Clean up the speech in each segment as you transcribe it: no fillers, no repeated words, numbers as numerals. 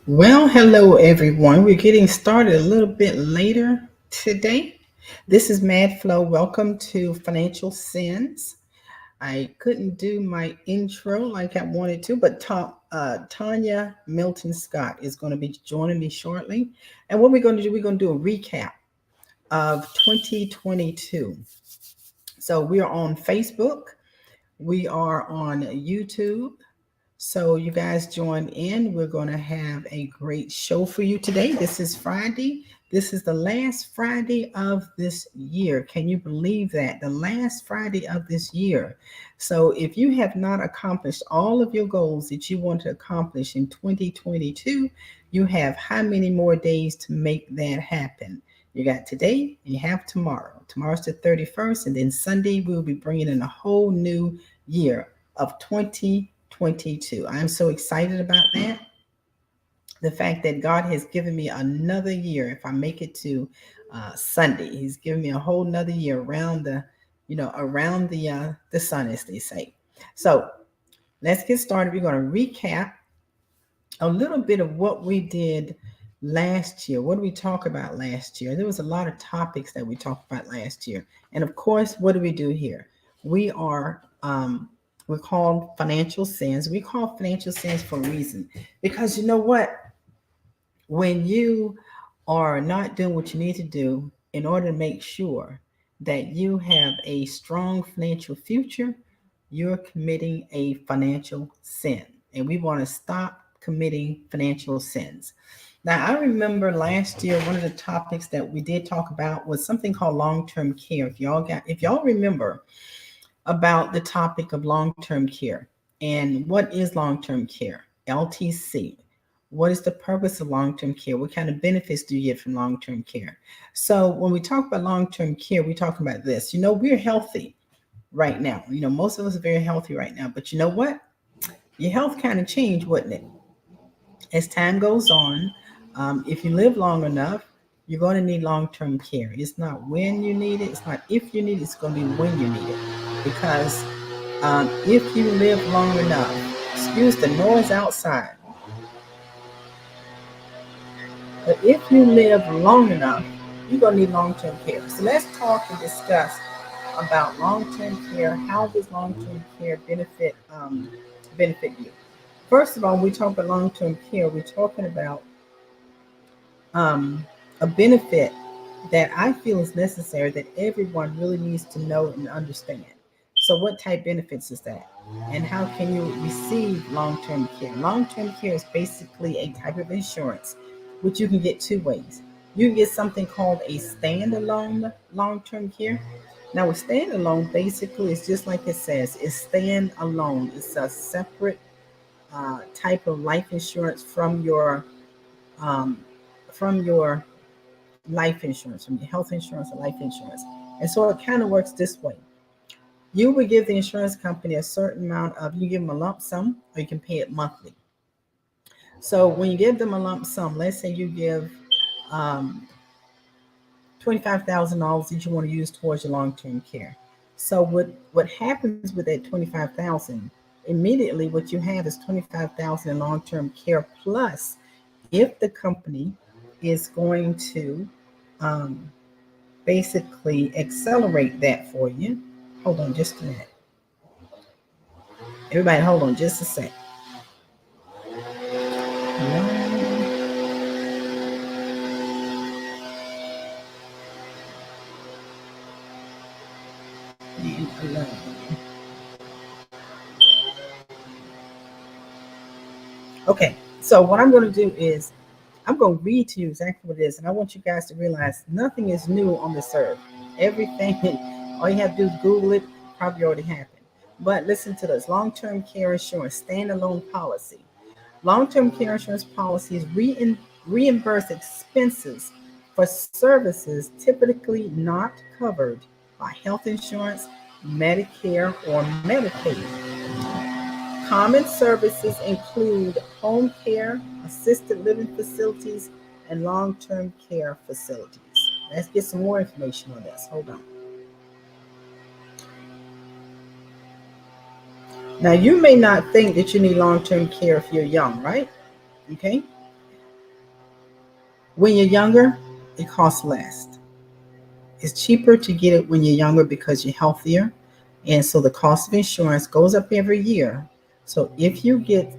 Well, hello everyone. We're getting started a little bit later today. This is Mad Flow. Welcome to Financial Sins. I couldn't do my intro like I wanted to, but Tanya Milton Scott is going to be joining me shortly. And what we're going to do, we're going to do a recap of 2022. So we are on Facebook, we are on YouTube. So you guys join in. We're going to have a great show for you today. This is Friday. This is the last Friday of this year. Can you believe that? The last Friday of this year. So if you have not accomplished all of your goals that you want to accomplish in 2022, you have how many more days to make that happen? You got today and you have tomorrow. Tomorrow's the 31st, and then Sunday we'll be bringing in a whole new year of 2022. I'm so excited about that. The fact that God has given me another year. If I make it to Sunday, He's given me a whole nother year around the sun, as they say. So let's get started. We're going to recap a little bit of what we did last year. What did we talk about last year? There was a lot of topics that we talked about last year. And of course, what do we do here? We are we're called financial sins. We call financial sins for a reason. Because you know what? When you are not doing what you need to do in order to make sure that you have a strong financial future, you're committing a financial sin. And we want to stop committing financial sins. Now, I remember last year, one of the topics that we did talk about was something called long-term care. If y'all remember about the topic of long-term care and what is long-term care, LTC, what is the purpose of long-term care? What kind of benefits do you get from long-term care? So when we talk about long-term care, we talk about this. We're healthy right now. Most of us are very healthy right now. But you know what? Your health kind of changed, wouldn't it? As time goes on, if you live long enough, you're going to need long-term care. It's not when you need it. It's not if you need it. It's going to be when you need it. Because if you live long enough, excuse the noise outside, but if you live long enough, you're going to need long-term care. So let's talk and discuss about long-term care. How does long-term care benefit you? First of all, when we talk about long-term care, we're talking about um, a benefit that I feel is necessary that everyone really needs to know and understand. So, what type benefits is that? And how can you receive long term care? Long term care is basically a type of insurance which you can get two ways. You can get something called a standalone long term care. Now, with standalone, basically, it's just like it says, it's stand alone. It's a separate type of life insurance um, from your life insurance, from your health insurance or life insurance. And so it kind of works this way. You would give the insurance company a certain amount of, you give them a lump sum or you can pay it monthly. So when you give them a lump sum, let's say you give um, $25,000 that you want to use towards your long-term care. So what happens with that 25,000? Immediately, what you have is 25,000 in long-term care plus, if the company is going to um, basically accelerate that for you. Hold on just a minute. Everybody, hold on just a sec. Alone and alone. Okay, so what I'm going to do is I'm going to read to you exactly what it is, and I want you guys to realize nothing is new on this earth. Everything, all you have to do is Google it, probably already happened. But listen to this: long-term care insurance standalone policy. Long-term care insurance policies reimburse expenses for services typically not covered by health insurance, Medicare, or Medicaid. Common services include home care, assisted living facilities, and long-term care facilities. Let's get some more information on this. Hold on. Now, you may not think that you need long-term care if you're young, right? Okay. When you're younger, it costs less. It's cheaper to get it when you're younger because you're healthier. And so the cost of insurance goes up every year. So if you get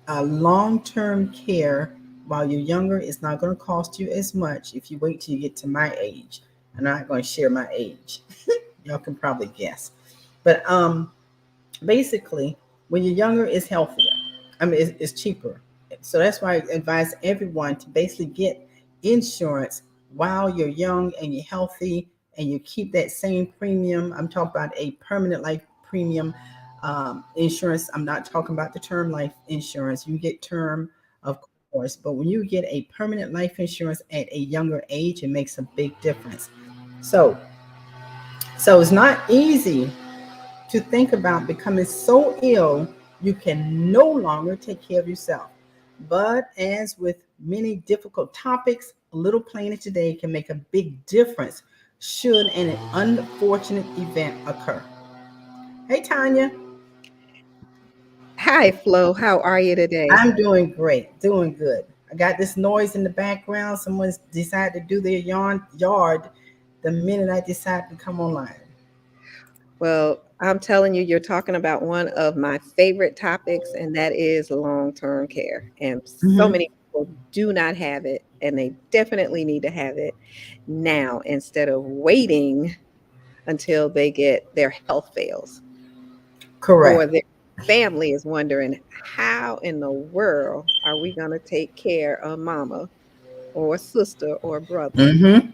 a long-term care while you're younger, it's not going to cost you as much if you wait till you get to my age. I'm not going to share my age. Y'all can probably guess. But basically, when you're younger, it's healthier. I mean, it's cheaper. So that's why I advise everyone to basically get insurance while you're young and you're healthy and you keep that same premium. I'm talking about a permanent life premium insurance. I'm not talking about the term life insurance. You get term, of course, but when you get a permanent life insurance at a younger age, it makes a big difference. So, so it's not easy to think about becoming so ill you can no longer take care of yourself. But as with many difficult topics, a little planning today can make a big difference should an unfortunate event occur. Hey, Tanya. Hi, Flo. How are you today? I'm doing great, doing good. I got this noise in the background. Someone's decided to do their yard the minute I decided to come online. Well, I'm telling you, you're talking about one of my favorite topics, and that is long term care. And so Mhm. many people do not have it, and they definitely need to have it now instead of waiting until they get their health fails or Correct. their family is wondering, how in the world are we going to take care of mama or a sister or a brother? Hmm. And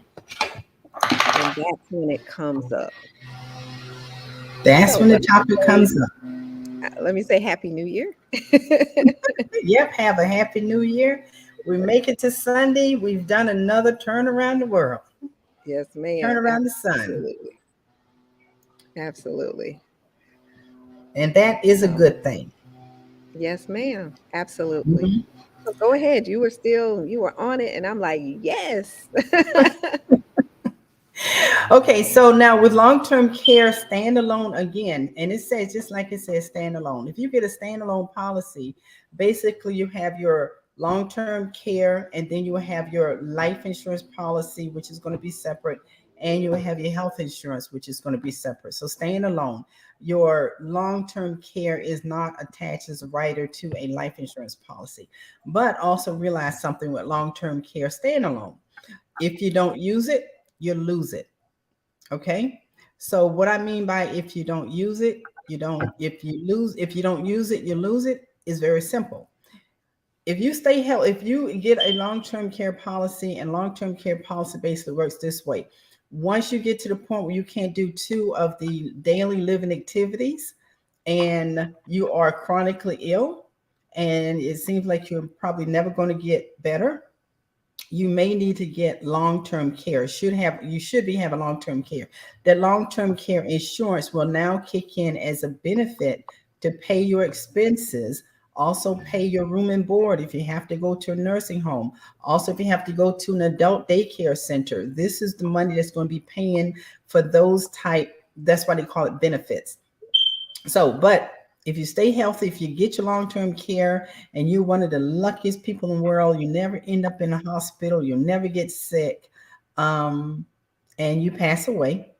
that's when it comes up. That's So when the topic comes up. let me say Happy New Year. Yep, have a happy new year. We make it to Sunday. We've done another turn around the world, Yes, turn ma'am. around the sun. Absolutely. Absolutely. And that is a So, good thing. yes, ma'am. Absolutely. Mhm. So go ahead. You were on it. And I'm like, yes. Okay, so now with long-term care standalone again, and it says just like it says standalone. If you get a standalone policy, basically you have your long-term care and then you have your life insurance policy, which is going to be separate, and you have your health insurance, which is going to be separate. So staying alone, your long-term care is not attached as a rider to a life insurance policy. But also realize something with long-term care staying alone. If you don't use it, you lose it. Okay. So what I mean by if you don't use it, you don't, if you don't use it, you lose it is very simple. If you stay healthy, if you get a long-term care policy, and long-term care policy basically works this way. Once you get to the point where you can't do two of the daily living activities and you are chronically ill and it seems like you're probably never going to get better, you may need to get long-term care. You should be having long-term care. That long-term care insurance will now kick in as a benefit to pay your expenses, also pay your room and board if you have to go to a nursing home, also if you have to go to an adult daycare center. This is the money that's going to be paying for those type, that's why they call it benefits. So, but if you stay healthy, if you get your long term care and you're one of the luckiest people in the world, you never end up in a hospital, you'll never get sick, um, and you pass away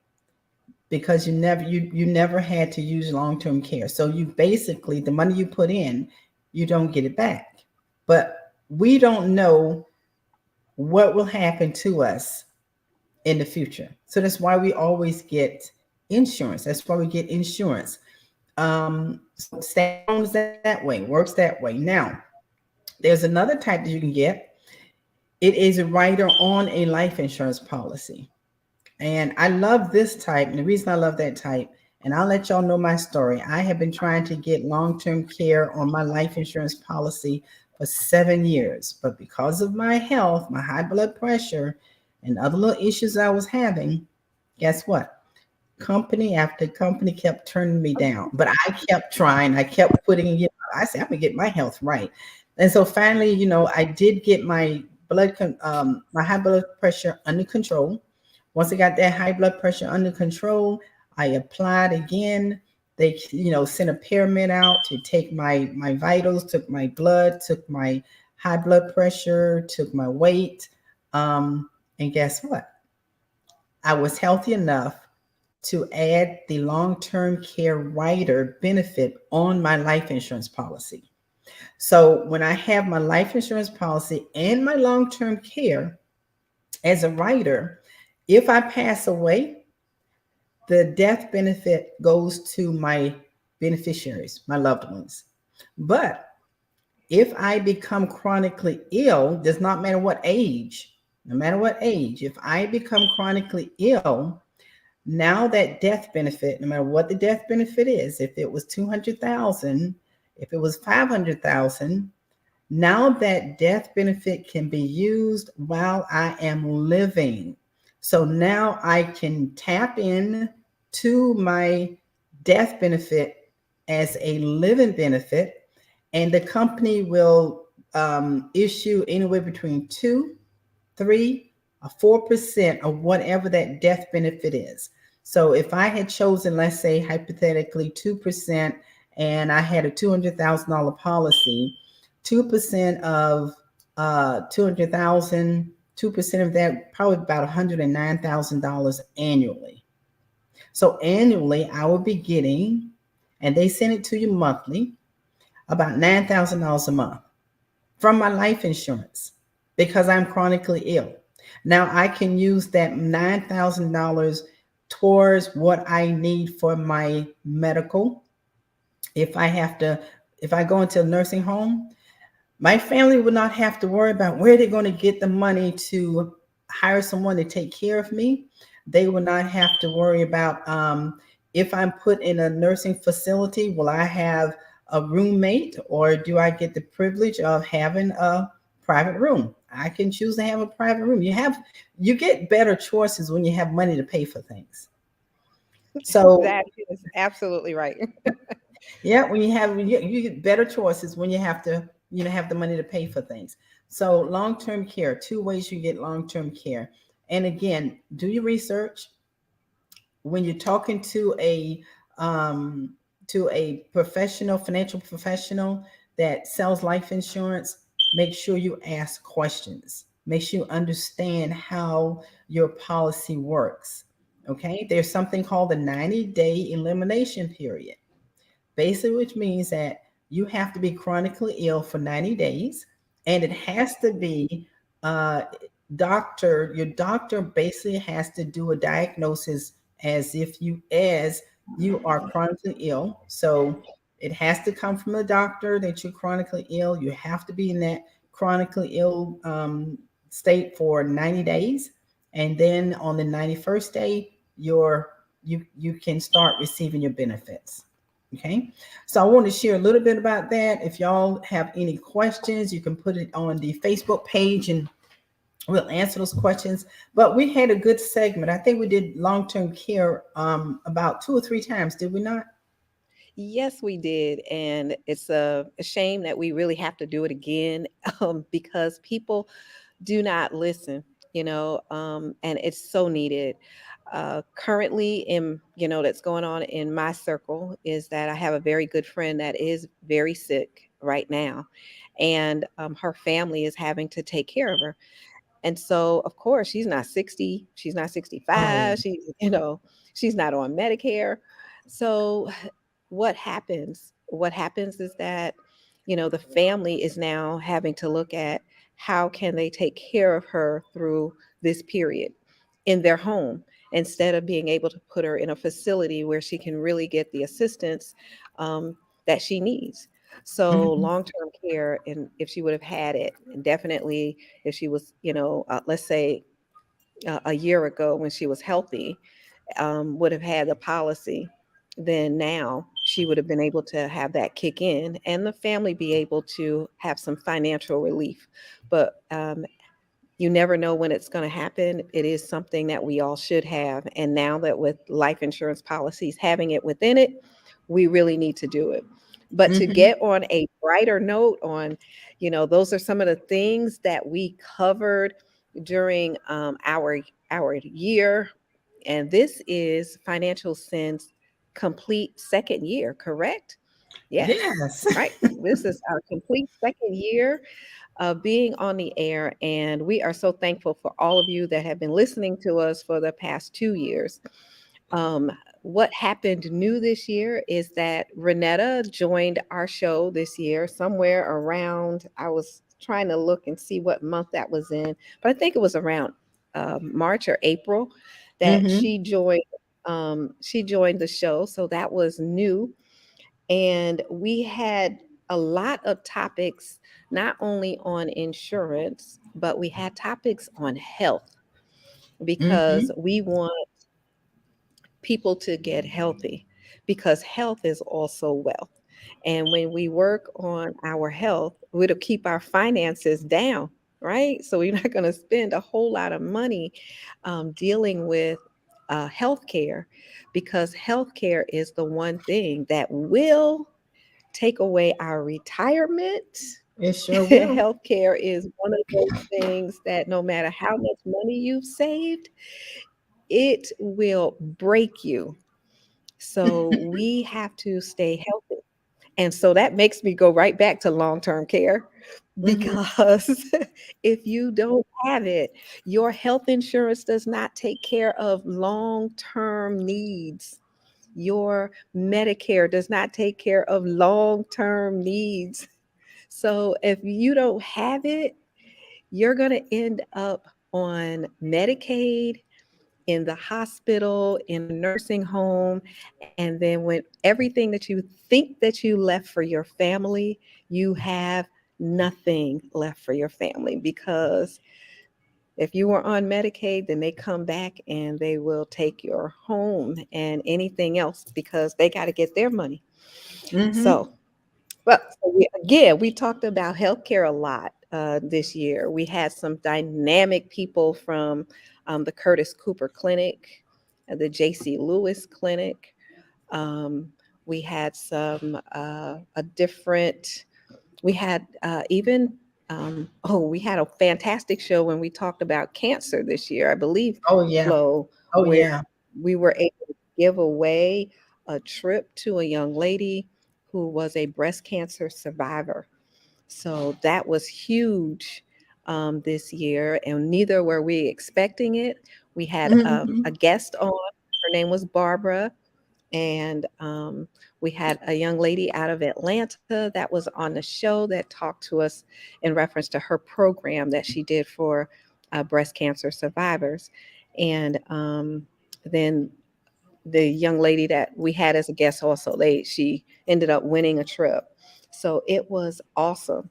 because you never had to use long term care. So you basically the money you put in, you don't get it back. But we don't know what will happen to us in the future. So that's why we always get insurance. That's why we get insurance. So standalone is that way, works that way. Now, there's another type that you can get. It is a rider on a life insurance policy. And I love this type. And the reason I love that type, and I'll let y'all know my story. I have been trying to get long term care on my life insurance policy for 7 years. But because of my health, my high blood pressure, and other little issues I was having, guess what? Company after company kept turning me down, but I kept trying. I kept putting, I said, I'm gonna get my health right. And so finally, I did get my my high blood pressure under control. Once I got that high blood pressure under control, I applied again. They, sent a paramedic out to take my vitals, took my blood, took my high blood pressure, took my weight. And guess what? I was healthy enough to add the long term care rider benefit on my life insurance policy. So when I have my life insurance policy and my long term care as a rider, if I pass away, the death benefit goes to my beneficiaries, my loved ones. But if I become chronically ill, does not matter what age, no matter what age, if I become chronically ill, now that death benefit, no matter what the death benefit is, if it was 200,000, if it was 500,000, now that death benefit can be used while I am living. So now I can tap in to my death benefit as a living benefit, and the company will issue anywhere between 2, 3, or 4% of whatever that death benefit is. So if I had chosen, let's say hypothetically 2%, and I had a $200,000 policy, 2% of 200,000, 2% of that, probably about $109,000 annually. So annually, I will be getting, and they send it to you monthly, about $9,000 a month from my life insurance because I'm chronically ill. Now I can use that $9,000 towards what I need for my medical. If I have to, if I go into a nursing home, my family would not have to worry about where they're going to get the money to hire someone to take care of me. They will not have to worry about if I'm put in a nursing facility, will I have a roommate or do I get the privilege of having a private room? I can choose to have a private room. You get better choices when you have money to pay for things. So That is absolutely right. yeah, when you get better choices when you have to, have the money to pay for things. So long-term care, two ways you get long-term care. And again, do your research when you're talking to a professional, financial professional that sells life insurance. Make sure you ask questions. Make sure you understand how your policy works. Okay, there's something called the 90-day elimination period, basically, which means that you have to be chronically ill for 90 days, and it has to be uh, your doctor basically has to do a diagnosis as you are chronically ill. So it has to come from the doctor that you're chronically ill. You have to be in that chronically ill state for 90 days, and then on the 91st day, you can start receiving your benefits. Okay, so I want to share a little bit about that. If y'all have any questions, you can put it on the Facebook page and we'll answer those questions. But we had a good segment. I think we did long-term care about 2 or 3 times, did we not? Yes, we did. And it's a shame that we really have to do it again because people do not listen, and it's so needed. Currently, that's going on in my circle is that I have a very good friend that is very sick right now, and her family is having to take care of her. And so, of course, she's not 60, she's not Oh. 65, she's not on Medicare. So what happens? What happens is that, the family is now having to look at how can they take care of her through this period in their home instead of being able to put her in a facility where she can really get the assistance that she needs. So Mhm. long-term care, and if she would have had it, and definitely if she was, let's say a year ago when she was healthy, would have had the policy, then now she would have been able to have that kick in and the family be able to have some financial relief. But you never know when it's going to happen. It is something that we all should have. And now that with life insurance policies having it within it, we really need to do it. But to Mhm. get on a brighter note on, those are some of the things that we covered during our year. And this is Financial Sense complete second year, correct? Yes, Yes. right. This is our complete second year. being on the air. And we are so thankful for all of you that have been listening to us for the past 2 years. Um, what happened new this year is that Renetta joined our show this year somewhere around, I was trying to look and see what month that was in, but I think it was around March or April that Mm-hmm. she joined the show. So that was new. And we had a lot of topics, not only on insurance, but we had topics on health because Mm-hmm. we want people to get healthy because health is also wealth. And when we work on our health, it'll keep our finances down, right? So we're not going to spend a whole lot of money dealing with healthcare because healthcare is the one thing that will take away our retirement. It sure will. Healthcare is one of those things that no matter how much money you've saved, it will break you. So we have to stay healthy. And so that makes me go right back to long term care Mm-hmm. because if you don't have it, your health insurance does not take care of long term needs. Your Medicare does not take care of long term needs. So if you don't have it, you're going to end up on Medicaid, in the hospital, in a nursing home, and then when everything that you think that you left for your family, you have nothing left for your family because if you were on Medicaid, then they come back and they will take your home and anything else because they got to get their money. Mm-hmm. So, well, so again, we talked about healthcare a lot this year. We had some dynamic people from the Curtis Cooper Clinic, the J.C. Lewis Clinic. Um, we had some a different. We had even. We had a fantastic show when we talked about cancer this year. I believe, Oh yeah. Flo, Oh where yeah. we were able to give away a trip to a young lady who was a breast cancer survivor. So that was huge this year, and neither were we expecting it. We had Mm-hmm. a guest on. Her name was Barbara, and we had a young lady out of Atlanta that was on the show that talked to us in reference to her program that she did for breast cancer survivors. And then the young lady that we had as a guest also, she ended up winning a trip. So it was awesome.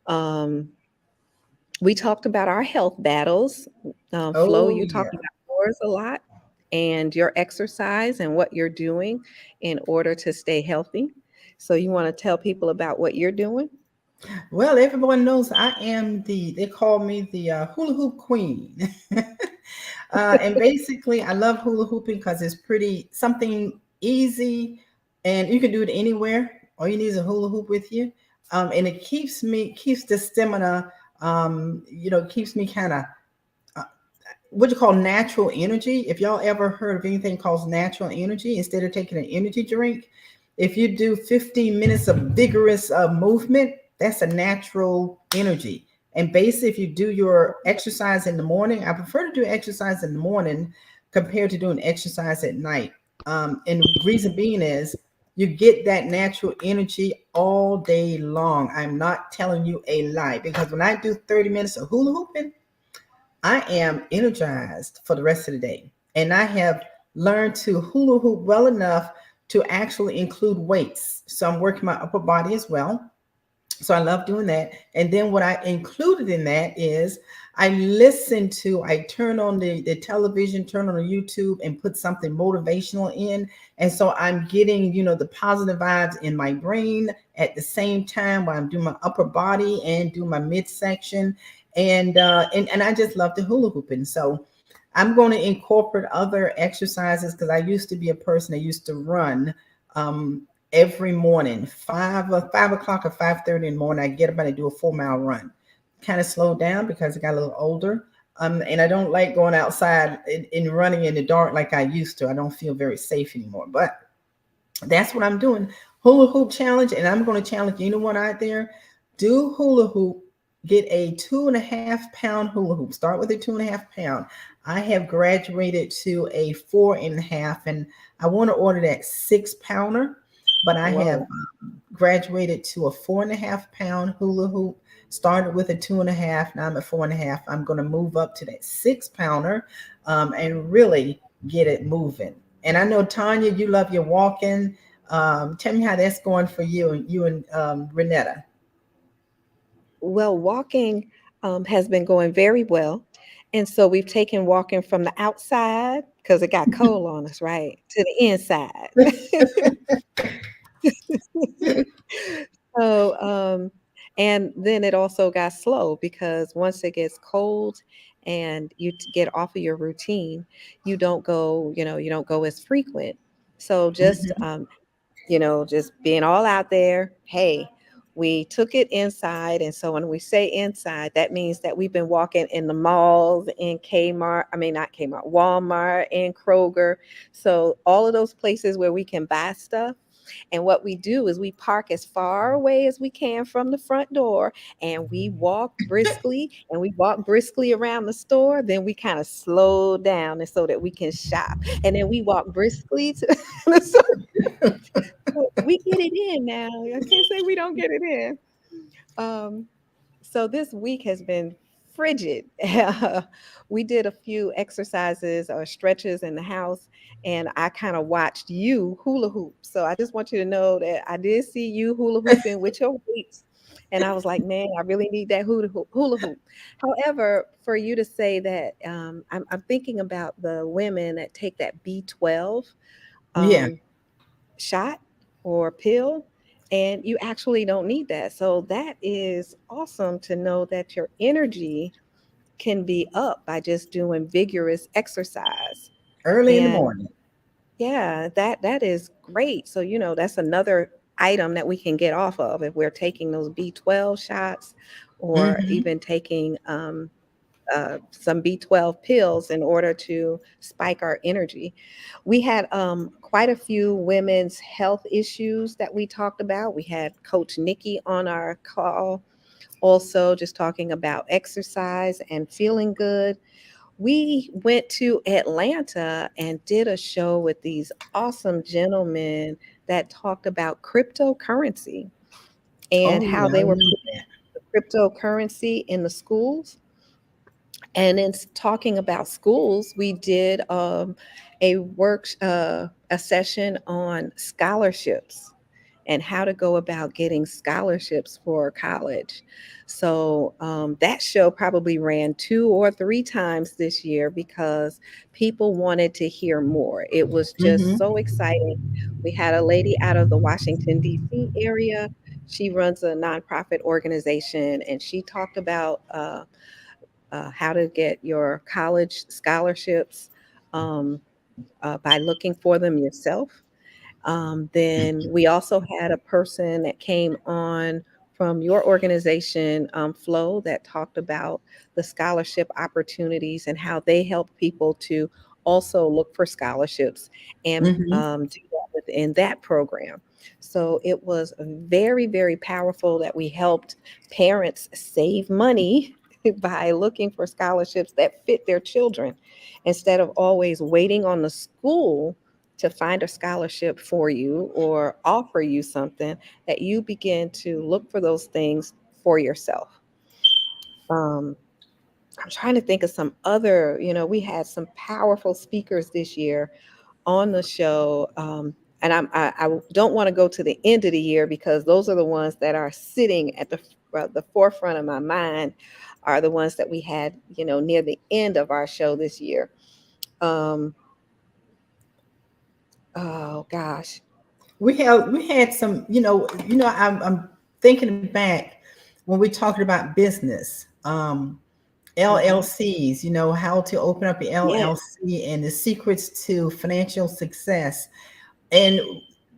Um, we talked about our health battles. Flo, Oh you talked yeah. about yours a lot and your exercise and what you're doing in order to stay healthy. So you want to tell people about what you're doing? Well, everyone knows I am they call me the hula hoop queen. And basically, I love hula hooping because it's pretty something easy, and you can do it anywhere. All you need is a hula hoop with you, and it keeps the stamina. Keeps me kind of uh, what you call natural energy. If y'all ever heard of anything called natural energy, instead of taking an energy drink, if you do 15 minutes of vigorous movement, that's a natural energy. And basically, if you do your exercise in the morning, I prefer to do exercise in the morning compared to doing exercise at night. And the reason being is you get that natural energy all day long. I'm not telling you a lie because when I do 30 minutes of hula hooping, I am energized for the rest of the day. And I have learned to hula hoop well enough to actually include weights. So I'm working my upper body as well. So I love doing that. And then what I included in that is I turn on the television, turn on the YouTube and put something motivational in. And so I'm getting, the positive vibes in my brain at the same time while I'm doing my upper body and do my midsection. And I just love the hula hooping. So I'm going to incorporate other exercises because I used to be a person that used to run every morning, 5 o'clock or 5:30 in the morning. I get up and I do a 4 mile run. Kind of slowed down because I got a little older. And I don't like going outside and running in the dark like I used to. I don't feel very safe anymore. But that's what I'm doing. Hula hoop challenge, and I'm going to challenge anyone out there. Do hula hoop get a 2.5 pound hula hoop. Start with a 2.5 pound. I have graduated to a 4.5, and I want to order that 6 pounder, but I have Whoa. graduated to a 4.5 pound hula hoop. Started with a 2.5. Now I'm at 4.5. I'm going to move up to that 6 pounder, and really get it moving. And I know Tanya, you love your walking. Tell me how that's going for you and Renetta. Well, walking has been going very well. And so we've taken walking from the outside because it got cold on us, right? To the inside. So, and then it also got slow because once it gets cold and get off of your routine, you don't go as frequent. So just, Mhm. just being all out there. Hey, we took it inside. And so when we say inside, that means that we've been walking in the malls, in Kmart, I mean, not Kmart, Walmart, and Kroger. So all of those places where we can buy stuff. And what we do is we park as far away as we can from the front door and we walk briskly around the store. Then we kind of slow down and so that we can shop. And then we walk briskly to the store. We get it in now. I can't say we don't get it in. Um, so this week has been frigid. We did a few exercises or stretches in the house, and I kind of watched you hula hoop. So I just want you to know that I did see you hula hooping with your weights. And I was like, man, I really need that hula hoop. However, for you to say that, I'm thinking about the women that take that B12 Yeah, um, shot or pill, and you actually don't need that. So that is awesome to know that your energy can be up by just doing vigorous exercise. early in the And morning. yeah, that is great. So that's another item that we can get off of if we're taking those B12 shots or Hmm. even taking some B12 pills in order to spike our energy. We had quite a few women's health issues that we talked about. We had Coach Nikki on our call, also just talking about exercise and feeling good. We went to Atlanta and did a show with these awesome gentlemen that talked about cryptocurrency and Oh how yeah, I they were love putting cryptocurrency in the schools. And in talking about schools, we did a session on scholarships and how to go about getting scholarships for college. So that show probably ran 2 or 3 times this year because people wanted to hear more. It was that. just so exciting. We had a lady out of the Washington, D.C. area. She runs a nonprofit organization, and she talked about how to get your college scholarships um, by looking for them yourself. Then we also had a person that came on from your organization, Flow, that talked about the scholarship opportunities and how they help people to also look for scholarships and Hmm. do that within that program. So it was very, very powerful that we helped parents save money by looking for scholarships that fit their children instead of always waiting on the school to find a scholarship for you or offer you something, that you begin to look for those things for yourself. Um, I'm trying to think of some other, we had some powerful speakers this year on the show. And I don't want to go to the end of the year because those are the ones that are sitting at the forefront of my mind, are the ones that we had, near the end of our show this year. Um, oh gosh. We had some, I'm thinking back when we talked about business, Mhm. LLCs, how to open up your Yes. LLC and the secrets to financial success. And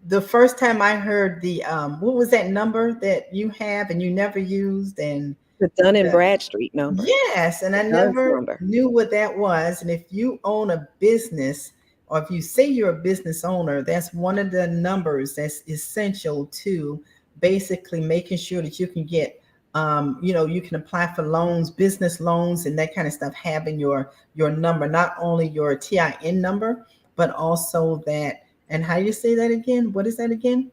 the first time I heard what was that number that you have and you never used? And The Dun and the, Bradstreet number, yes, and the I DUNS never number. knew what that was. And if you own a business, or if you say you're a business owner, that's one of the numbers that's essential to basically making sure that you can get You can apply for loans, business loans, and that kind of stuff, having your number, not only your TIN number, but also that. And how do you say that again? What is that again?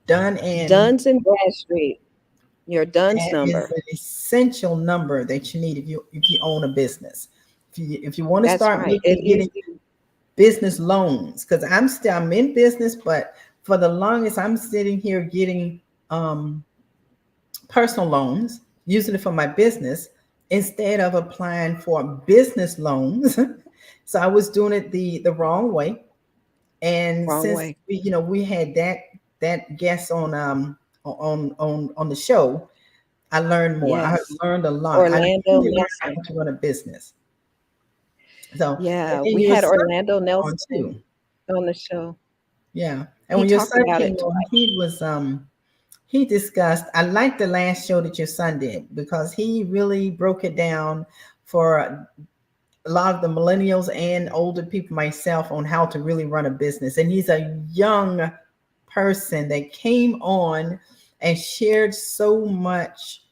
Done and Duns and Bradstreet, your Duns that is number. an essential number that you need if you own a business. If you want to That's start right. looking It at is. getting business loans, because I'm in business, but for the longest I'm sitting here getting um, personal loans, using it for my business instead of applying for business loans. So I was doing it the wrong way. And Wrong since way. we had that guest on the show, I learned more. I have Yes. learned a lot. I Orlando really learned Nelson. how to run a business. So, Yeah, and we your had son Orlando came on Nelson too. on the show. Yeah. And He when your talked son about came it on, twice. he discussed, I liked the last show that your son did because he really broke it down for a lot of the millennials and older people, myself, on how to really run a business. And he's a young person that came on and shared so much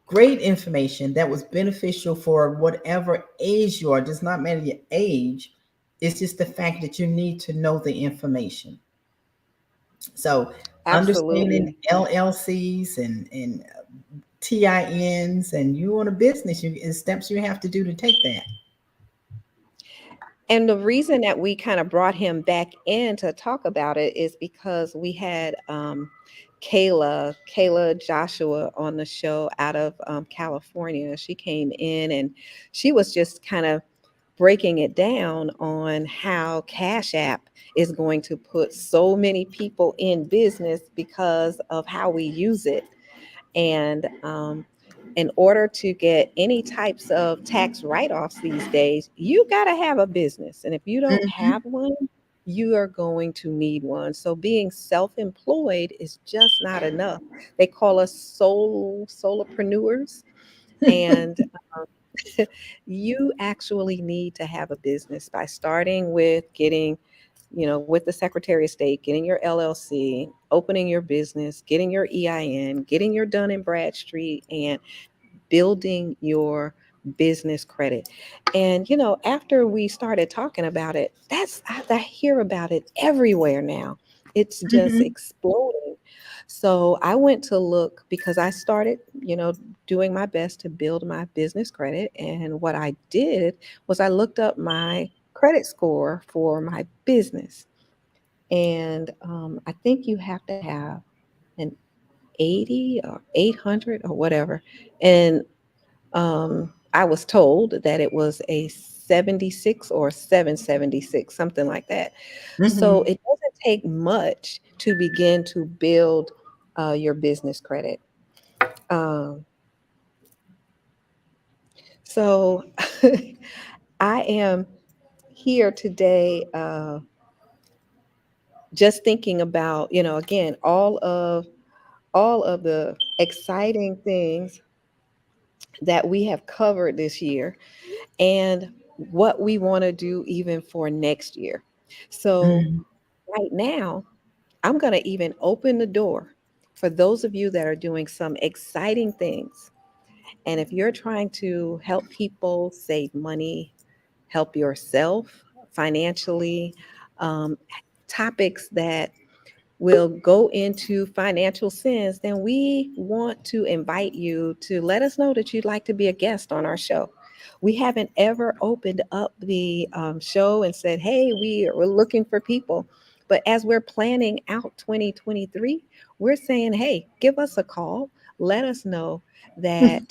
great information that was beneficial for whatever age you are. It does not matter your age. It's just the fact that you need to know the information. So understanding Absolutely. LLCs and TINs, and you own a business, and steps you have to do to take that. And the reason that we kind of brought him back in to talk about it is because we had Kayla Joshua on the show out of California. She came in and she was just kind of breaking it down on how Cash App is going to put so many people in business because of how we use it. And in order to get any types of tax write-offs these days, you got to have a business. And if you don't Mhm. have one, you are going to need one. So being self-employed is just not enough. They call us solopreneurs. And you actually need to have a business by starting with getting, with the Secretary of State, getting your LLC, opening your business, getting your EIN, getting your Dun and Bradstreet, and building your business credit. And after we started talking about it, I hear about it everywhere now. It's just Mhm. exploding. So I went to look because I started, doing my best to build my business credit. And what I did was I looked up my credit score for my business. And I think you have to have an 80 or 800 or whatever. And I was told that it was a 76 or 776, something like that. So Mhm. it doesn't take much to begin to build your business credit. Um, so I am here today just thinking about, again, all of the exciting things that we have covered this year and what we want to do even for next year. So, Mhm. right now, I'm going to even open the door for those of you that are doing some exciting things. And if you're trying to help people save money, help yourself financially, um, topics that will go into financial sins, then we want to invite you to let us know that you'd like to be a guest on our show. We haven't ever opened up the show and said, hey, we're looking for people. But as we're planning out 2023, we're saying, hey, give us a call. Let us know that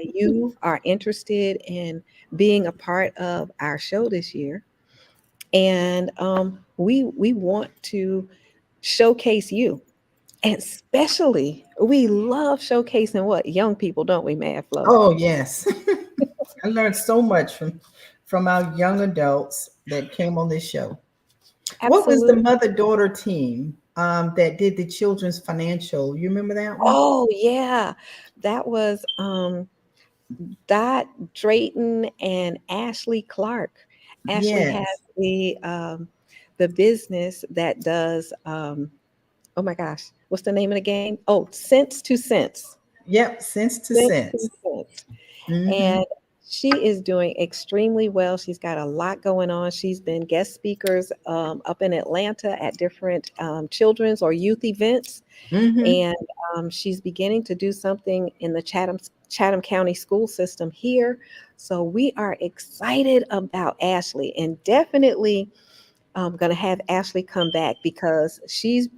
you are interested in being a part of our show this year. And we want to showcase you. And especially, we love showcasing what young people, don't we, Mad Flo? Oh yes. I learned so much from our young adults that came on this show. What was the Absolutely. mother daughter team that did the children's financial? You remember that one? Oh yeah, that was Dot Drayton and Ashley Clark. Ashley has Yes. the business that does oh my gosh, what's the name of the game? Oh, Sense to Sense. Yep, sense to Sense sense. to sense. Hmm. And she is doing extremely well. She's got a lot going on. She's been guest speakers up in Atlanta at different children's or youth events, Hmm. and she's beginning to do something in the Chatham County school system here. So we are excited about Ashley, and definitely going to have Ashley come back because she's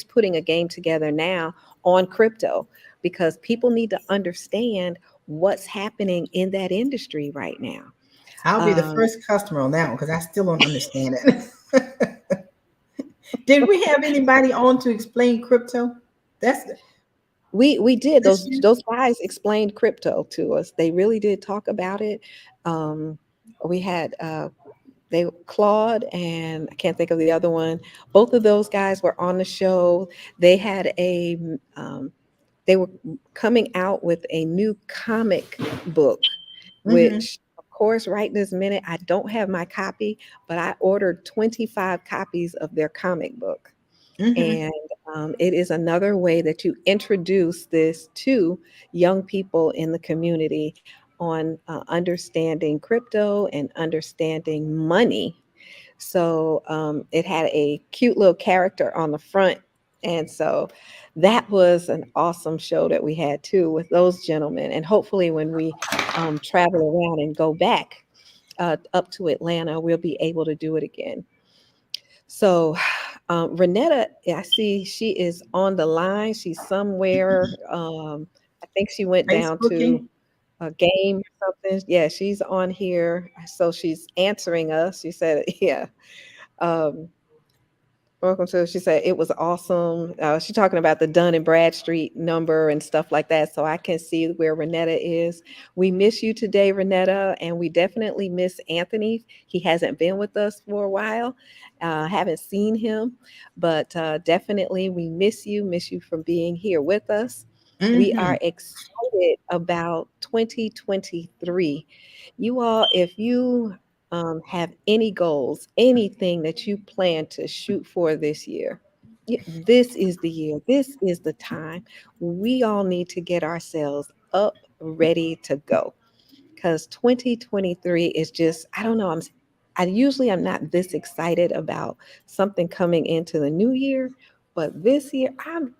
putting a game together now on crypto because people need to understand what's happening in that industry right now. I'll be the Um, first customer on that one because I still don't understand it. Did we have anybody on to explain crypto? That's we did this year. those guys explained crypto to us. They really did talk about it. Um, we had they Claude and I can't think of the other one. Both of those guys were on the show. They had they were coming out with a new comic book, Hmm. which of course right this minute I don't have my copy, but I ordered 25 copies of their comic book. Hmm. And it is another way that you introduce this to young people in the community on understanding crypto and understanding money. So it had a cute little character on the front. And so that was an awesome show that we had too with those gentlemen. And hopefully, when we travel around and go back up to Atlanta, we'll be able to do it again. So, Renetta, I see she is on the line. She's somewhere. I think she went down to Facebooking. a game or something. Yeah, she's on here. So she's answering us. She said, yeah. Um, Welcome to. She said it was awesome. She's talking about the Dun and Bradstreet number and stuff like that. So I can see where Renetta is. We miss you today, Renetta, and we definitely miss Anthony. He hasn't been with us for a while. Haven't seen him, but definitely we miss you from being here with us. We Hmm. are excited about 2023. You all, if you have any goals, anything that you plan to shoot for this year, this is the year, this is the time. We all need to get ourselves up, ready to go. Because 2023 is just, I don't know, I'm not this excited about something coming into the new year, but this year I'm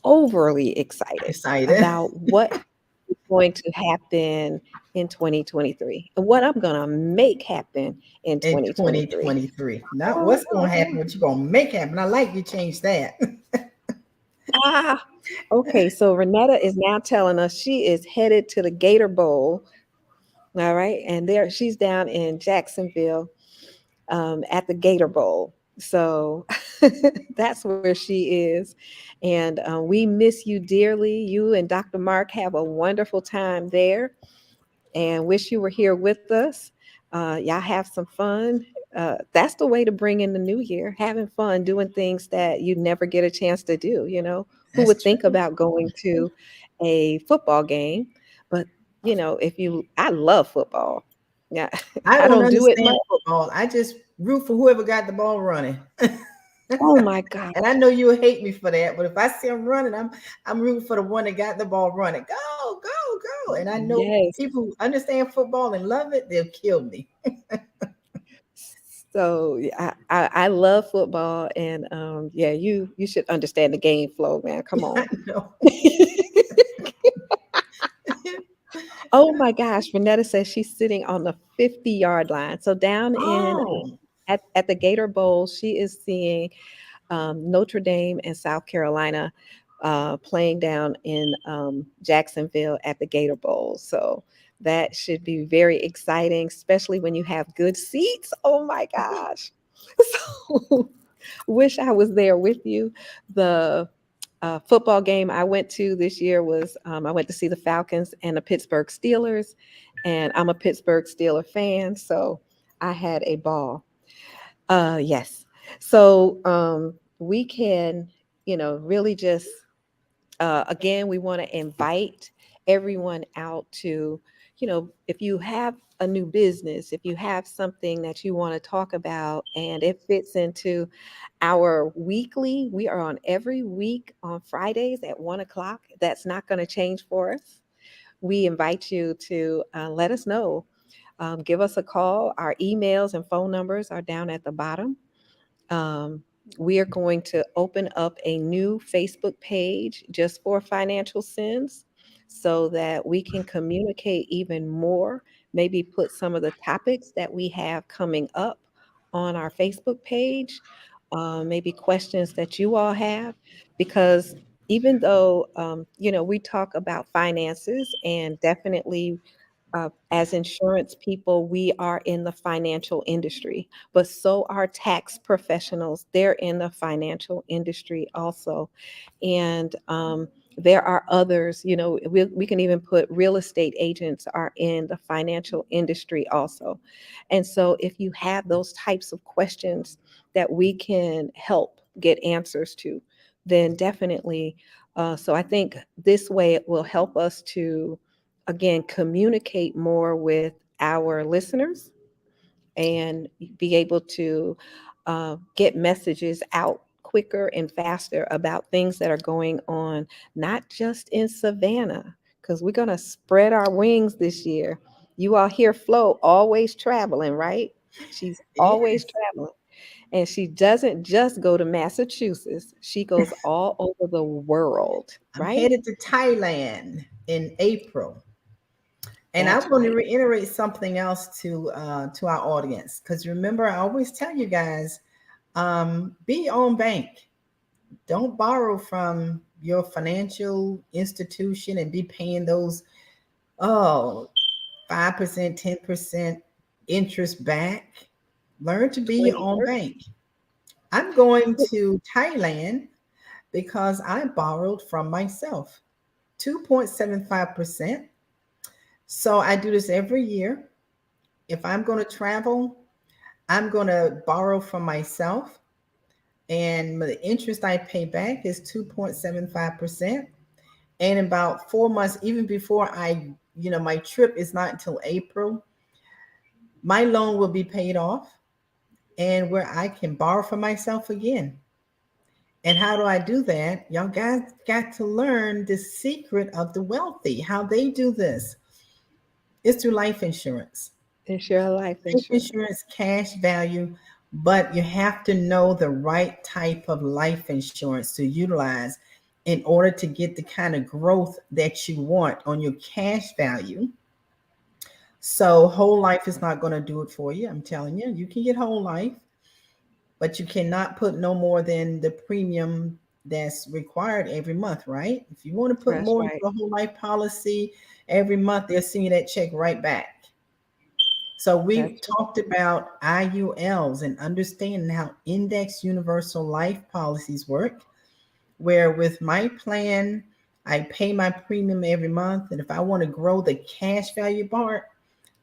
overly excited Excited. about what is going to happen in 2023 and what I'm going to make happen in In 2023. 2023. Not Oh, what's going to oh, happen, what you're going to make happen. I like you changed that. ah, okay. So Renetta is now telling us she is headed to the Gator Bowl. All right. And there she's down in Jacksonville at the Gator Bowl. So that's where she is. And we miss you dearly. You and Dr. Mark have a wonderful time there and wish you were here with us. Y'all have some fun. That's the way to bring in the new year, having fun, doing things that you never get a chance to do. You know, who That's would think true. about going to a football game? But, I love football. Yeah, I I don't don't do it understand much. football. I just root for whoever got the ball running. Oh my God. And I know you'll hate me for that, but if I see them running, I'm rooting for the one that got the ball running. Go, go, go. And I know Yes. people who understand football and love it, they'll kill me. So yeah, I love football, and yeah, you should understand the game flow, man. Come I on. know. Oh my gosh, Renetta says she's sitting on the 50-yard line. So down in Oh. at the Gator Bowl, she is seeing Notre Dame and South Carolina playing down in Jacksonville at the Gator Bowl. So that should be very exciting, especially when you have good seats. Oh my gosh. So wish I was there with you. The football game I went to this year was I went to see the Falcons and the Pittsburgh Steelers, and I'm a Pittsburgh Steeler fan, so I had a ball. Yes. So we can, really just again, we want to invite everyone out to, if you have a new business, if you have something that you want to talk about and it fits into our weekly, we are on every week on Fridays at 1 o'clock. That's not going to change for us. We invite you to let us know. Give us a call. Our emails and phone numbers are down at the bottom. Um, we are going to open up a new Facebook page just for Financial Sense so that we can communicate even more, maybe put some of the topics that we have coming up on our Facebook page, maybe questions that you all have, because even though, we talk about finances and definitely as insurance people, we are in the financial industry, but so are tax professionals. They're in the financial industry also. And there are others, we can even put real estate agents are in the financial industry also. And so if you have those types of questions that we can help get answers to, then definitely. So I think this way it will help us to again communicate more with our listeners and be able to get messages out quicker and faster about things that are going on, not just in Savannah, because we're going to spread our wings this year. You all hear Flo always traveling, right? She's always Yes, traveling. And she doesn't just go to Massachusetts, she goes all over the world, I'm right? headed to Thailand in April. And I That's want to right. reiterate something else to our audience, because remember, I always tell you guys, be your own bank. Don't borrow from your financial institution and be paying those, oh, 5%, 10% interest back. Learn to be your Wait, own bank. I'm going to Thailand because I borrowed from myself 2.75%. So I do this every year. If I'm going to travel, I'm going to borrow from myself, and the interest I pay back is 2.75%. And in about 4 months, even before my trip is not until April, my loan will be paid off and where I can borrow from myself again. And how do I do that? Y'all guys got to learn the secret of the wealthy. How they do this is through life insurance. it's your life Life insurance. insurance, cash value, but you have to know the right type of life insurance to utilize in order to get the kind of growth that you want on your cash value. So whole life is not going to do it for you. I'm telling you, you can get whole life, but you cannot put no more than the premium that's required every month, right? If you want to put That's more into right. a whole life policy every month, they'll send you that check right back. So we That's talked about IULs and understanding how index universal life policies work, where with my plan, I pay my premium every month. And if I want to grow the cash value part,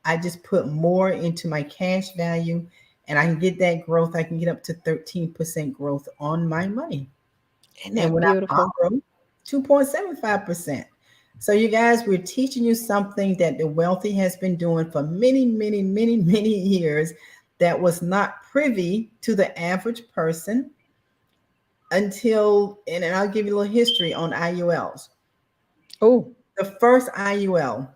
I just put more into my cash value and I can get that growth. I can get up to 13% growth on my money. isn't And that when I beautiful? borrow, 2.75%. So, you guys, we're teaching you something that the wealthy has been doing for many, many, many, many years that was not privy to the average person until, and I'll give you a little history on IULs. Oh, The first IUL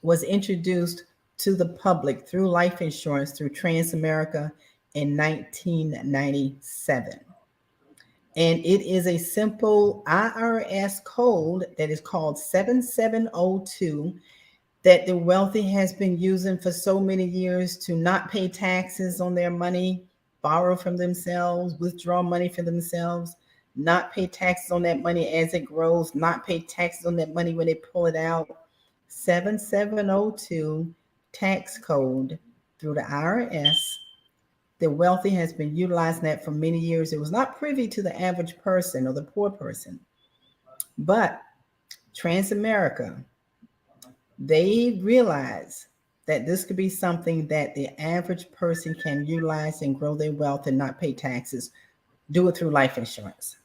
was introduced to the public through life insurance through Transamerica in 1997. And it is a simple IRS code that is called 7702 that the wealthy has been using for so many years to not pay taxes on their money, borrow from themselves, withdraw money for themselves, not pay taxes on that money as it grows, not pay taxes on that money when they pull it out. 7702 tax code through the IRS. The wealthy has been utilizing that for many years. It was not privy to the average person or the poor person, but Transamerica, they realize that this could be something that the average person can utilize and grow their wealth and not pay taxes. Do it through life insurance.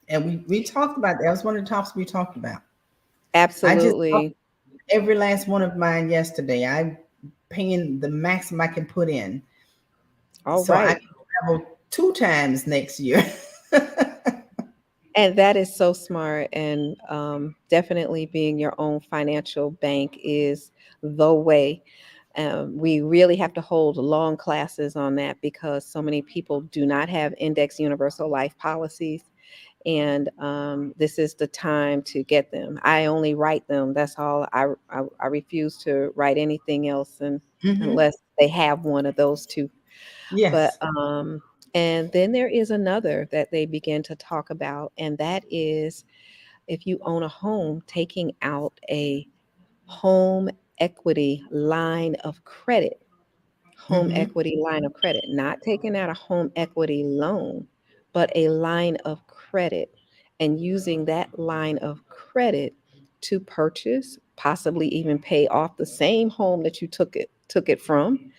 And we talked about that. That was one of the topics we talked about. I just absolutely. every last one of mine yesterday. I'm paying the maximum I can put in, All so I right. can travel 2 times next year. And that is so smart. And definitely being your own financial bank is the way. We really have to hold long classes on that because so many people do not have index universal life policies. And this is the time to get them. I only write them. That's all. I refuse to write anything else Hmm. unless they have one of those two. But Yes. and then there is another that they begin to talk about, and that is if you own a home, taking out a home equity line of credit. Home Hmm. equity line of credit, not taking out a home equity loan, but a line of credit and using that line of credit to purchase, possibly even pay off the same home that you took it from,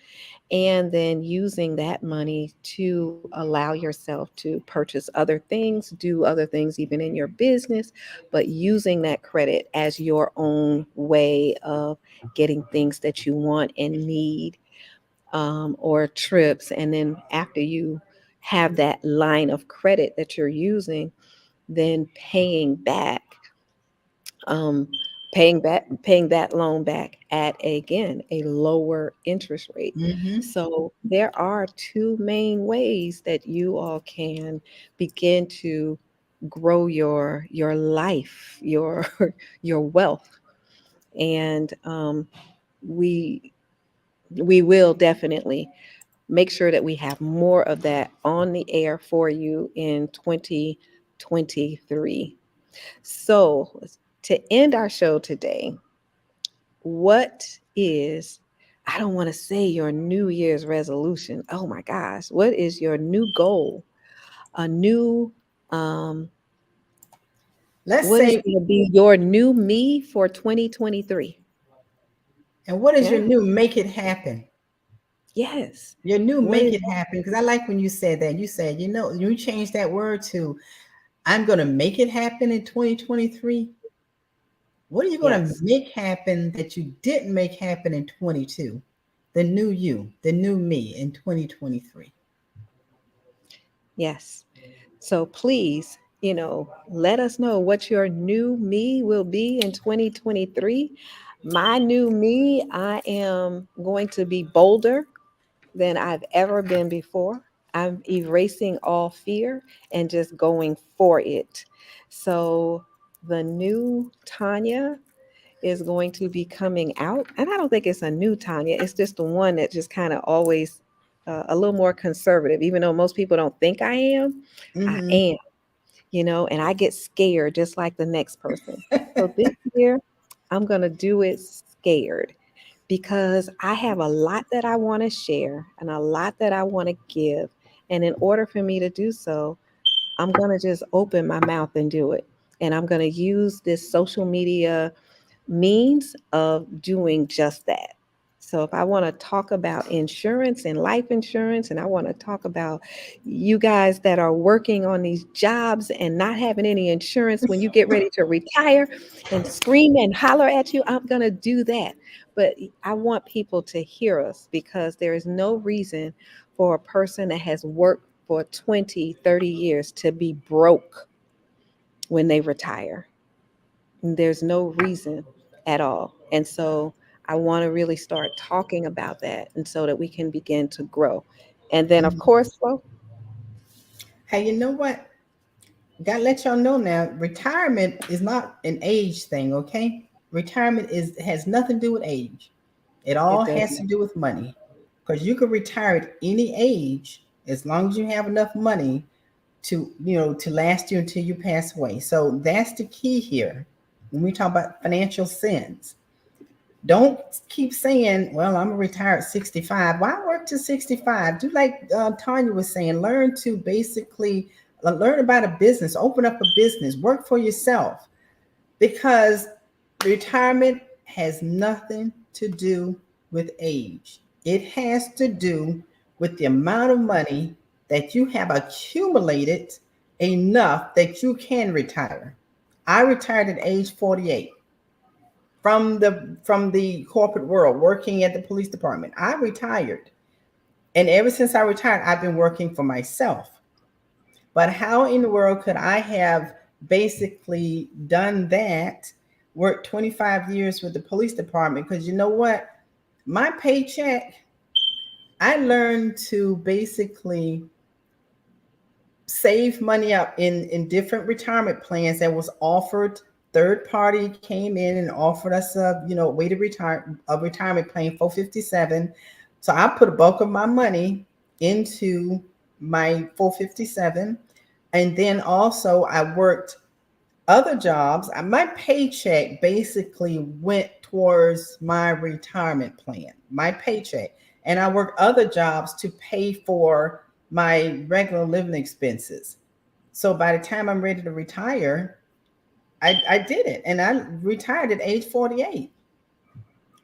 and then using that money to allow yourself to purchase other things, do other things even in your business, but using that credit as your own way of getting things that you want and need, or trips. And then after you have that line of credit that you're using, then um, paying that loan back at again a lower interest rate. Hmm. So there are two main ways that you all can begin to grow your life, your your wealth. And we we will definitely make sure that we have more of that on the air for you in 2023. So, to end our show today, what is, I don't want to say your New Year's resolution. Oh my gosh, what is your new goal? A new, um, Let's what is say, going to be your new me for 2023? and what is your Yeah, new make it happen? yes. Your new What make is it happen. Because I like when you said that. You said, you changed that word to, I'm going to make it happen in 2023. What are you going to yes, make happen that you didn't make happen in 22? The new you, the new me in 2023. yes. So please, let us know what your new me will be in 2023. My new me, I am going to be bolder than I've ever been before. I'm erasing all fear and just going for it. So the new Tanya is going to be coming out. And I don't think it's a new Tanya, it's just the one that just kind of always a little more conservative, even though most people don't think I am. I Hmm. am, and I get scared just like the next person. So this year, I'm going to do it scared because I have a lot that I want to share and a lot that I want to give. And in order for me to do so, I'm going to just open my mouth and do it. And I'm going to use this social media means of doing just that. So if I want to talk about insurance and life insurance, and I want to talk about you guys that are working on these jobs and not having any insurance when you get ready to retire and scream and holler at you, I'm going to do that. But I want people to hear us because there is no reason for a person that has worked for 20, 30 years to be broke when they retire. There's no reason at all. And so I want to really start talking about that and so that we can begin to grow. And then, of course, well, Hey, you know what? Gotta let y'all know now, retirement is not an age thing, okay? Retirement has nothing to do with age. It all it has doesn't. to do with money. Because you can retire at any age as long as you have enough money to last you until you pass away. So that's the key here when we talk about financial sins. Don't keep saying, well, I'm gonna retire at 65. Why work to 65? Do like Tanya was saying, learn to basically learn about a business, open up a business, work for yourself, because retirement has nothing to do with age. It has to do with the amount of money that you have accumulated enough that you can retire. I retired at age 48 from the corporate world, working at the police department. I retired. And ever since I retired, I've been working for myself. But how in the world could I have basically done that, worked 25 years with the police department? Because you know what? My paycheck, I learned to basically save money up in different retirement plans that was offered. Third party came in and offered us a way to retire, a retirement plan 457. So I put a bulk of my money into my 457, and then also I worked other jobs. My paycheck basically went towards my retirement plan, my paycheck. And I worked other jobs to pay for my regular living expenses. So by the time I'm ready to retire, I did it. And I retired at age 48.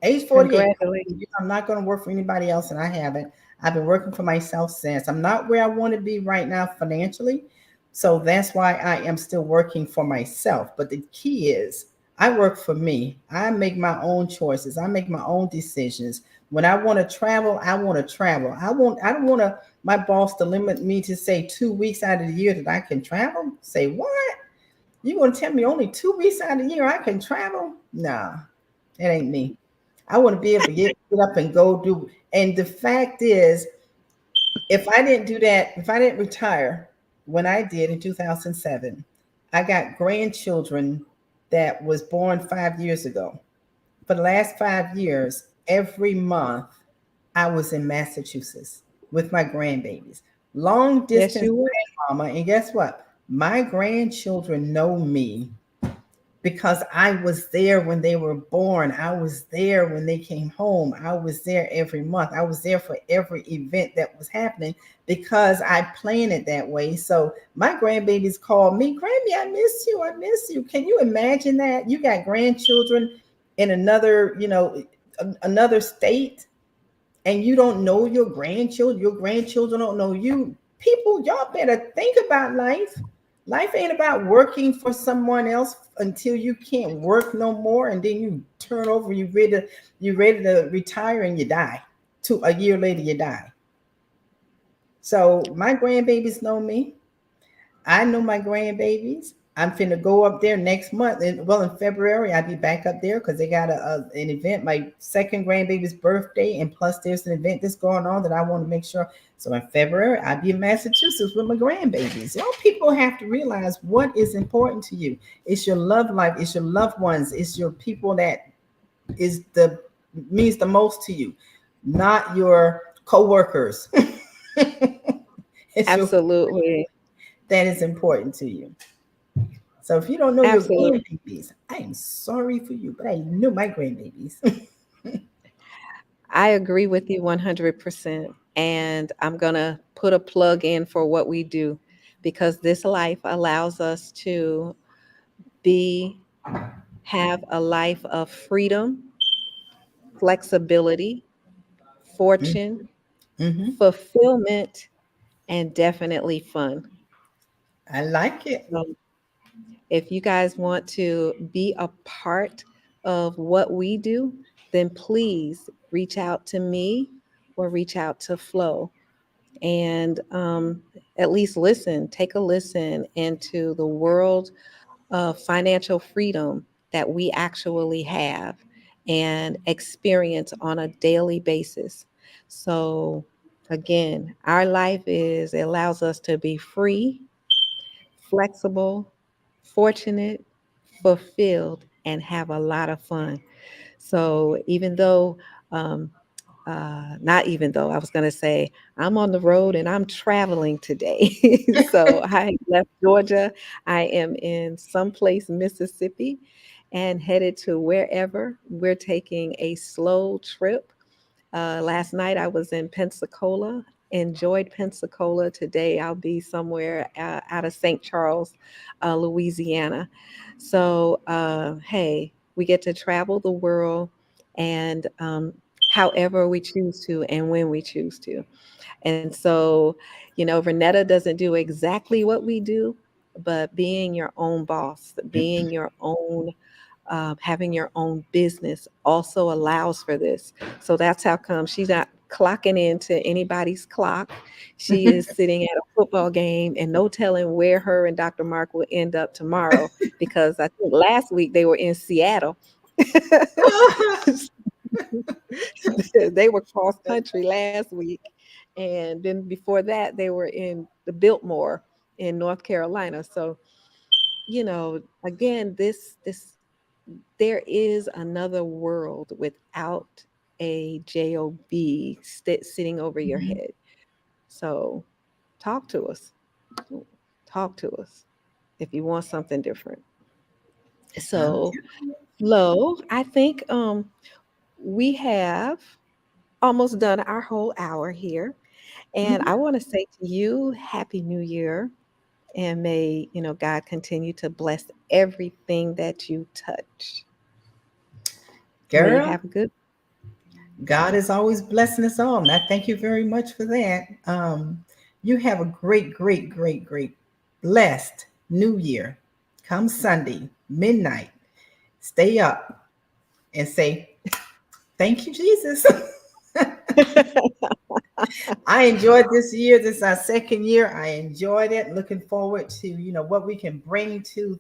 Age 48. Congratulations. I'm not going to work for anybody else, and I haven't. I've been working for myself since. I'm not where I want to be right now financially. So that's why I am still working for myself. But the key is I work for me. I make my own choices. I make my own decisions. When I want to travel, I want to travel. I don't want to my boss to limit me to say 2 weeks out of the year that I can travel. Say what? You gonna tell me only 2 weeks out of the year I can travel? Nah, it ain't me. I want to be able to get up and go do. And the fact is, if I didn't do that, if I didn't retire when I did in 2007, I got grandchildren that was born 5 years ago. For the last 5 years, every month I was in Massachusetts with my grandbabies. Long Yes, distance you were. grandmama. And guess what? My grandchildren know me because I was there when they were born. I was there when they came home. I was there every month. I was there for every event that was happening because I planned it that way. So my grandbabies call me, Grammy, I miss you. I miss you. Can you imagine that? You got grandchildren in another, another state, and you don't know your grandchildren. Your grandchildren don't know you. People, y'all better think about life. Life ain't about working for someone else until you can't work no more, and then you turn over. You ready to retire, and you die. A year later, you die. So my grandbabies know me. I know my grandbabies. I'm finna go up there next month. Well, in February, I'll be back up there because they got an event, my second grandbaby's birthday, and plus there's an event that's going on that I want to make sure. So in February, I'll be in Massachusetts with my grandbabies. People have to realize what is important to you. It's your love life. It's your loved ones. It's your people that is the means the most to you, not your coworkers. It's your Absolutely. that is important to you. So if you don't know your Absolutely. grandbabies, I am sorry for you, but I know my grandbabies. I agree with you 100%. And I'm going to put a plug in for what we do because this life allows us to be, have a life of freedom, flexibility, fortune, Hmm. fulfillment, and definitely fun. I like it. So if you guys want to be a part of what we do, then please reach out to me or reach out to Flo and at least listen, take a listen into the world of financial freedom that we actually have and experience on a daily basis. So, again, our life is, it allows us to be free, flexible, fortunate, fulfilled, and have a lot of fun. So, even though not even though I was going to say I'm on the road and I'm traveling today. So I left Georgia. I am in someplace, Mississippi, and headed to wherever. We're taking a slow trip. Last night I was in Pensacola, enjoyed Pensacola. Today I'll be somewhere out of St. Charles, Louisiana. So, hey, we get to travel the world and however we choose to and when we choose to. And so, Renetta doesn't do exactly what we do, but being your own boss, being your own having your own business also allows for this. So that's how come she's not clocking into anybody's clock. She is sitting at a football game and no telling where her and Dr. Mark will end up tomorrow, because I think last week they were in Seattle. They were cross country last week. And then before that, they were in the Biltmore in North Carolina. So, again, there is another world without a job sitting over your Mhm. head. So talk to us if you want something different. So Lo, I think we have almost done our whole hour here, and I want to say to you, Happy New Year, and may God continue to bless everything that you touch. May you Girl, have a good. God is always blessing us all. And I thank you very much for that. You have a great, great, great, great, blessed New Year. Come Sunday, midnight, stay up and say, thank you, Jesus. I enjoyed this year. This is our second year. I enjoyed it. Looking forward to what we can bring to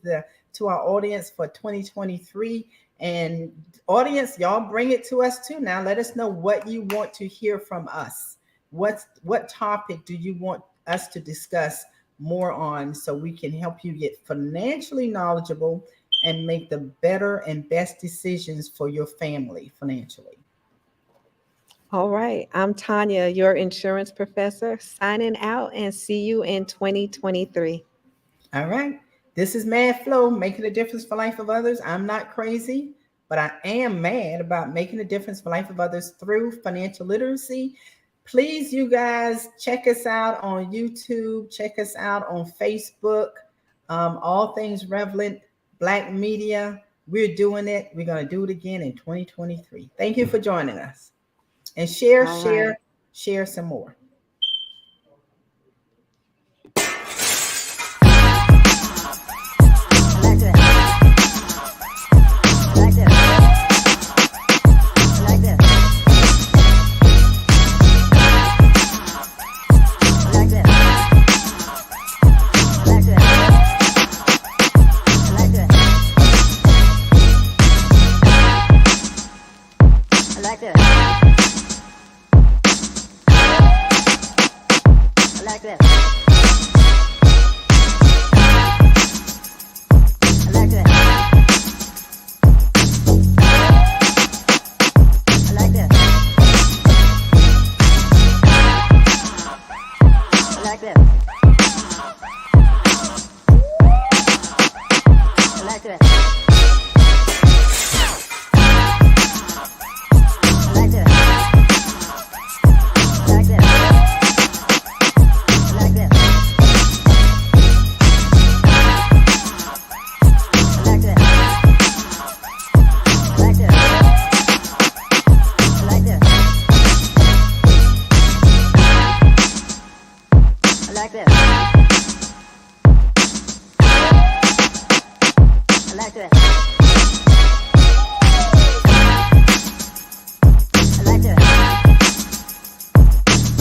our audience for 2023. And audience, y'all bring it to us too. Now let us know what you want to hear from us. What topic do you want us to discuss more on, so we can help you get financially knowledgeable and make the better and best decisions for your family financially. All right. I'm Tanya, your insurance professor, signing out, and see you in 2023. All right. This is Mad Flow, making a difference for life of others. I'm not crazy, but I am mad about making a difference for life of others through financial literacy. Please, you guys, check us out on YouTube. Check us out on Facebook. All things Relevant Black Media. We're doing it. We're going to do it again in 2023. Thank you for joining us. And share some more. I like that.